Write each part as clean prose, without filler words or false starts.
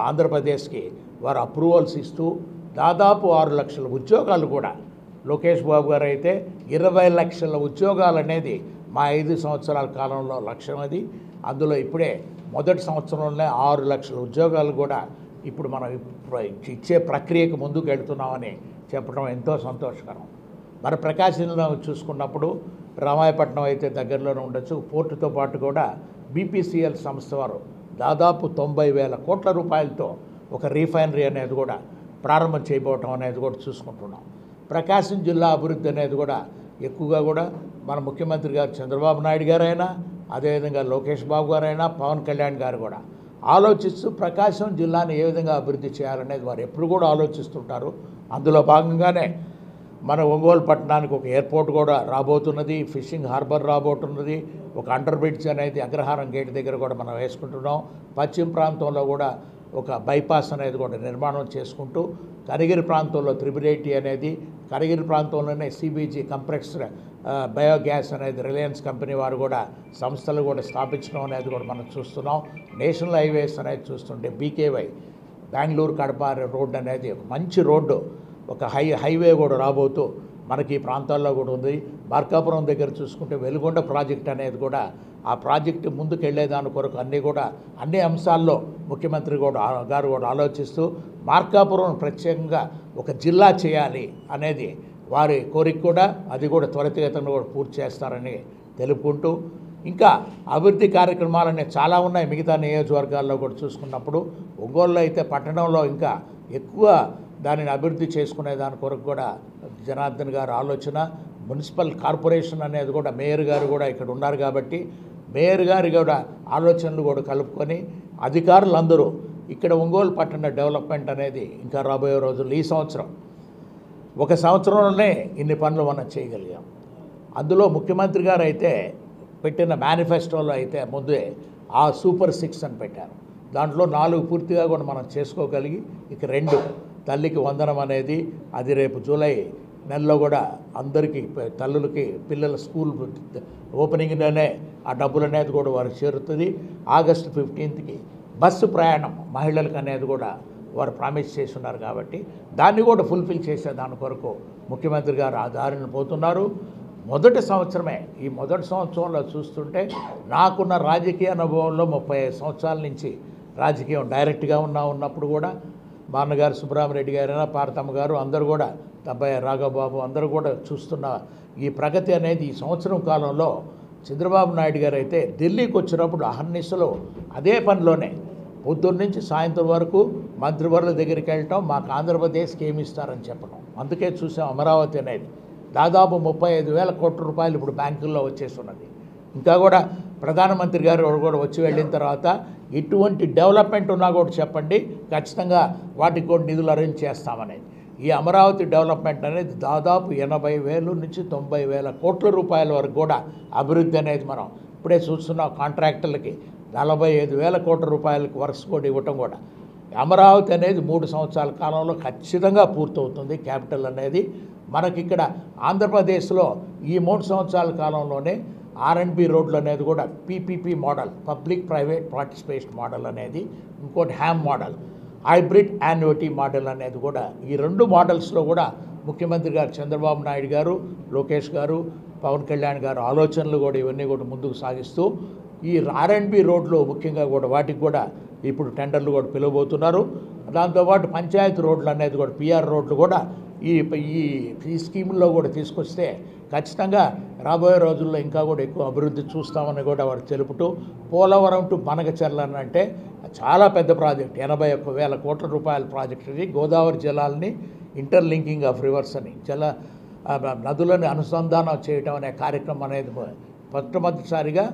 ఆంధ్రప్రదేశ్కి వారు అప్రూవల్స్ ఇస్తూ దాదాపు 6 లక్షల ఉద్యోగాలు కూడా లోకేష్ బాబు గారు అయితే 20 లక్షల ఉద్యోగాలు అనేది మా 5 సంవత్సరాల కాలంలో లక్ష్యం అది. అందులో ఇప్పుడే మొదటి సంవత్సరంలోనే 6 లక్షల ఉద్యోగాలు కూడా ఇప్పుడు మనం ఇచ్చే ప్రక్రియకు ముందుకు వెళ్తున్నామని చెప్పడం ఎంతో సంతోషకరం. మన ప్రకాశంలో చూసుకున్నప్పుడు రామాయపట్నం అయితే దగ్గరలోనే ఉండొచ్చు. పోర్టుతో పాటు కూడా బీపీసీఎల్ సంస్థ వారు దాదాపు 90,000 కోట్ల రూపాయలతో ఒక రీఫైనరీ అనేది కూడా ప్రారంభం చేయబోవటం అనేది కూడా చూసుకుంటున్నాం. ప్రకాశం జిల్లా అభివృద్ధి అనేది కూడా ఎక్కువగా కూడా మన ముఖ్యమంత్రి గారు చంద్రబాబు నాయుడు గారైనా, అదేవిధంగా లోకేష్ బాబు గారైనా, పవన్ కళ్యాణ్ గారు కూడా ఆలోచిస్తూ ప్రకాశం జిల్లాని ఏ విధంగా అభివృద్ధి చేయాలనేది వారు ఎప్పుడు కూడా ఆలోచిస్తుంటారు. అందులో భాగంగానే మన ఒంగోలు పట్టణానికి ఒక ఎయిర్పోర్ట్ కూడా రాబోతున్నది, ఫిషింగ్ హార్బర్ రాబోతున్నది, ఒక అండర్ బ్రిడ్జ్ అనేది అగ్రహారం గేట్ దగ్గర కూడా మనం వేసుకుంటున్నాం. పశ్చిమ ప్రాంతంలో కూడా ఒక బైపాస్ అనేది కూడా నిర్మాణం చేసుకుంటూ కనిగిరి ప్రాంతంలో త్రిబుల్ అనేది, కనిగిరి ప్రాంతంలోనే సిబిజీ కంప్రెస్డ్ బయోగ్యాస్ అనేది రిలయన్స్ కంపెనీ వారు కూడా సంస్థలు కూడా స్థాపించడం అనేది కూడా మనం చూస్తున్నాం. నేషనల్ హైవేస్ అనేది చూస్తుంటే బీకేవై బెంగళూరు కడప రోడ్డు అనేది ఒక మంచి రోడ్డు, ఒక హైవే కూడా రాబోతూ మనకి ఈ ప్రాంతాల్లో కూడా ఉంది. మార్కాపురం దగ్గర చూసుకుంటే వెలుగొండ ప్రాజెక్ట్ అనేది కూడా ఆ ప్రాజెక్టు ముందుకు వెళ్ళేదాని కొరకు అన్ని అంశాల్లో ముఖ్యమంత్రి గారు కూడా ఆలోచిస్తూ మార్కాపురం ప్రత్యేకంగా ఒక జిల్లా చేయాలి అనేది వారి కోరిక కూడా, అది కూడా త్వరితగతిన కూడా పూర్తి చేస్తారని తెలుపుకుంటూ, ఇంకా అభివృద్ధి కార్యక్రమాలనే చాలా ఉన్నాయి మిగతా నియోజకవర్గాల్లో కూడా చూసుకున్నప్పుడు. ఒంగోలులో అయితే పట్టణంలో ఇంకా ఎక్కువ దానిని అభివృద్ధి చేసుకునే దాని కొరకు కూడా జనార్దన్ గారు ఆలోచన. మున్సిపల్ కార్పొరేషన్ అనేది కూడా మేయర్ గారు కూడా ఇక్కడ ఉన్నారు కాబట్టి మేయర్ గారు కూడా ఆలోచనలు కూడా కలుపుకొని అధికారులందరూ ఇక్కడ ఒంగోలు పట్టణ డెవలప్మెంట్ అనేది ఇంకా రాబోయే రోజుల్లో ఈ సంవత్సరం ఒక సంవత్సరంలోనే ఇన్ని పనులు మనం చేయగలిగాం. అందులో ముఖ్యమంత్రి గారు అయితే పెట్టిన మేనిఫెస్టోలో అయితే ముందే ఆ సూపర్ 6 అని పెట్టారు. దాంట్లో 4 పూర్తిగా కూడా మనం చేసుకోగలిగి ఇక 2 తల్లికి వందనం అనేది అది రేపు జూలై నెలలో కూడా అందరికీ తల్లులకి పిల్లల స్కూల్ ఓపెనింగ్లోనే ఆ డబ్బులు అనేది కూడా వారికి చేరుతుంది. ఆగస్టు 15కి బస్సు ప్రయాణం మహిళలకు అనేది కూడా వారు ప్రామిస్ చేసి ఉన్నారు కాబట్టి దాన్ని కూడా ఫుల్ఫిల్ చేసే దాని కొరకు ముఖ్యమంత్రి గారు ఆ దారిని పోతున్నారు. మొదటి సంవత్సరమే, ఈ మొదటి సంవత్సరంలో చూస్తుంటే నాకున్న రాజకీయ అనుభవంలో 35 సంవత్సరాల నుంచి రాజకీయం డైరెక్ట్గా ఉన్నప్పుడు కూడా మా అన్నగారు సుబ్రహ్మరెడ్డి గారైనా, పార్తమ్మ గారు అందరూ కూడా, అబ్బాయి రాఘవబాబు అందరూ కూడా చూస్తున్న ఈ ప్రగతి అనేది ఈ సంవత్సరం కాలంలో చంద్రబాబు నాయుడు గారు అయితే ఢిల్లీకి వచ్చినప్పుడు అహర్నిశలో అదే పనిలోనే పొద్దున్న నుంచి సాయంత్రం వరకు మంత్రివర్ల దగ్గరికి వెళ్ళటం, మాకు ఆంధ్రప్రదేశ్కి ఏమి ఇస్తారని చెప్పడం. అందుకే చూసాం అమరావతి అనేది దాదాపు 35,000 కోట్ల రూపాయలు ఇప్పుడు బ్యాంకుల్లో వచ్చేస్తున్నది. ఇంకా కూడా ప్రధానమంత్రి గారు కూడా వచ్చి వెళ్ళిన తర్వాత ఎటువంటి డెవలప్మెంట్ ఉన్నా కూడా చెప్పండి, ఖచ్చితంగా వాటికి కూడా నిధులు అరేంజ్ చేస్తామనేది. ఈ అమరావతి డెవలప్మెంట్ అనేది దాదాపు 80,000 నుంచి 90,000 కోట్ల రూపాయల వరకు కూడా అభివృద్ధి అనేది మనం ఇప్పుడే చూస్తున్నాం. కాంట్రాక్టర్లకి 45,000 కోట్ల రూపాయలకు వర్క్స్ కూడా ఇవ్వటం కూడా. అమరావతి అనేది 3 సంవత్సరాల కాలంలో ఖచ్చితంగా పూర్తవుతుంది. క్యాపిటల్ అనేది మనకిక్కడ ఆంధ్రప్రదేశ్లో ఈ 3 సంవత్సరాల కాలంలోనే ఆర్ఎండ్బి రోడ్లు అనేది కూడా PPP model, public private participation model అనేది, ఇంకోటి HAM model, hybrid annuity model అనేది కూడా ఈ 2 మోడల్స్లో కూడా ముఖ్యమంత్రి గారు చంద్రబాబు నాయుడు గారు, లోకేష్ గారు, పవన్ కళ్యాణ్ గారు ఆలోచనలు కూడా ఇవన్నీ కూడా ముందుకు సాగిస్తూ ఈ ఆర్ఎండ్బి రోడ్లు ముఖ్యంగా కూడా వాటికి కూడా ఇప్పుడు టెండర్లు కూడా పిలవబోతున్నారు. దాంతోపాటు పంచాయతీ రోడ్లు అనేది కూడా పిఆర్ రోడ్లు కూడా ఈ స్కీముల్లో కూడా తీసుకొస్తే ఖచ్చితంగా రాబోయే రోజుల్లో ఇంకా కూడా ఎక్కువ అభివృద్ధి చూస్తామని కూడా వారు తెలుపుతూ, పోలవరం టు బనకచెర్ల అంటే చాలా పెద్ద ప్రాజెక్ట్, 81,000 కోట్ల రూపాయల ప్రాజెక్ట్ ఇది. గోదావరి జలాలని ఇంటర్లింకింగ్ ఆఫ్ రివర్స్ అని నదులను అనుసంధానం చేయటం అనే కార్యక్రమం అనేది మొట్టమొదటిసారిగా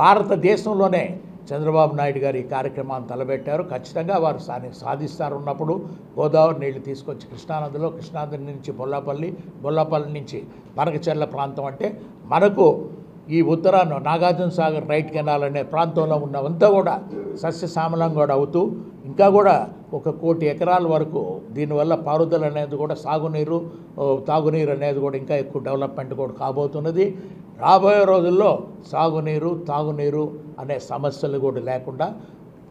భారతదేశంలోనే చంద్రబాబు నాయుడు గారు ఈ కార్యక్రమాన్ని తలబెట్టారు. ఖచ్చితంగా వారు సాధిస్తారున్నప్పుడు గోదావరి నీళ్లు తీసుకొచ్చి కృష్ణానది నుంచి బొల్లాపల్లి నుంచి బనకచెర్ల ప్రాంతం అంటే మనకు ఈ ఉత్తరాన నాగార్జున సాగర్ రైట్ కెనాల్ అనే ప్రాంతంలో ఉన్నవంతా కూడా సస్యశ్యామలం కూడా అవుతూ ఇంకా కూడా 1 కోటి ఎకరాల వరకు దీనివల్ల పారుదల అనేది కూడా తాగునీరు అనేది కూడా ఇంకా ఎక్కువ డెవలప్మెంట్ కూడా కాబోతున్నది. రాబోయే రోజుల్లో సాగునీరు తాగునీరు అనే సమస్యలు కూడా లేకుండా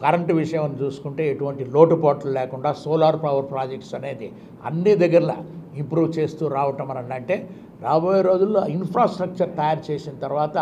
కరెంటు విషయం చూసుకుంటే ఎటువంటి లోటుపాట్లు లేకుండా సోలార్ పవర్ ప్రాజెక్ట్స్ అనేది అన్ని దగ్గరలో ఇంప్రూవ్ చేస్తూ రావటం అని అంటే రాబోయే రోజుల్లో ఇన్ఫ్రాస్ట్రక్చర్ తయారు చేసిన తర్వాత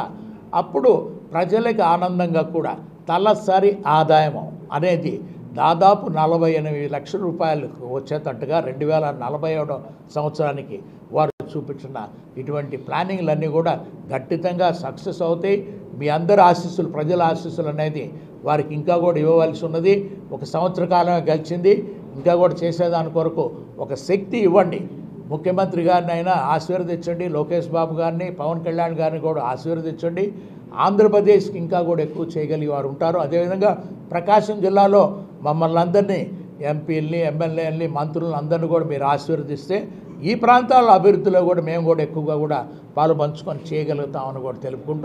అప్పుడు ప్రజలకు ఆనందంగా కూడా తలసరి ఆదాయం అనేది దాదాపు 48 లక్షల రూపాయలకు వచ్చేటట్టుగా 2047 సంవత్సరానికి వారు చూపించిన ఇటువంటి ప్లానింగ్లన్నీ కూడా ఖచ్చితంగా సక్సెస్ అవుతాయి. మీ అందరి ఆశీస్సులు, ప్రజల ఆశీస్సులు అనేది వారికి ఇంకా కూడా ఇవ్వవలసి ఉన్నది. ఒక సంవత్సర కాలమే గడిచింది, ఇంకా కూడా చేసేదాని కొరకు ఒక శక్తి ఇవ్వండి. ముఖ్యమంత్రి గారిని అయినా ఆశీర్వదించండి, లోకేష్ బాబు గారిని, పవన్ కళ్యాణ్ గారిని కూడా ఆశీర్వదించండి. ఆంధ్రప్రదేశ్కి ఇంకా కూడా ఎక్కువ చేయగలిగే వారు ఉంటారు. అదేవిధంగా ప్రకాశం జిల్లాలో మమ్మల్ని అందరినీ, ఎంపీలని, ఎమ్మెల్యేలని, మంత్రులను అందరినీ కూడా మీరు ఆశీర్వదిస్తే ఈ ప్రాంతాల అభివృద్ధిలో కూడా మేము కూడా ఎక్కువగా కూడా పాలు పంచుకొని చేయగలుగుతామని కూడా తెలుపుకుంటూ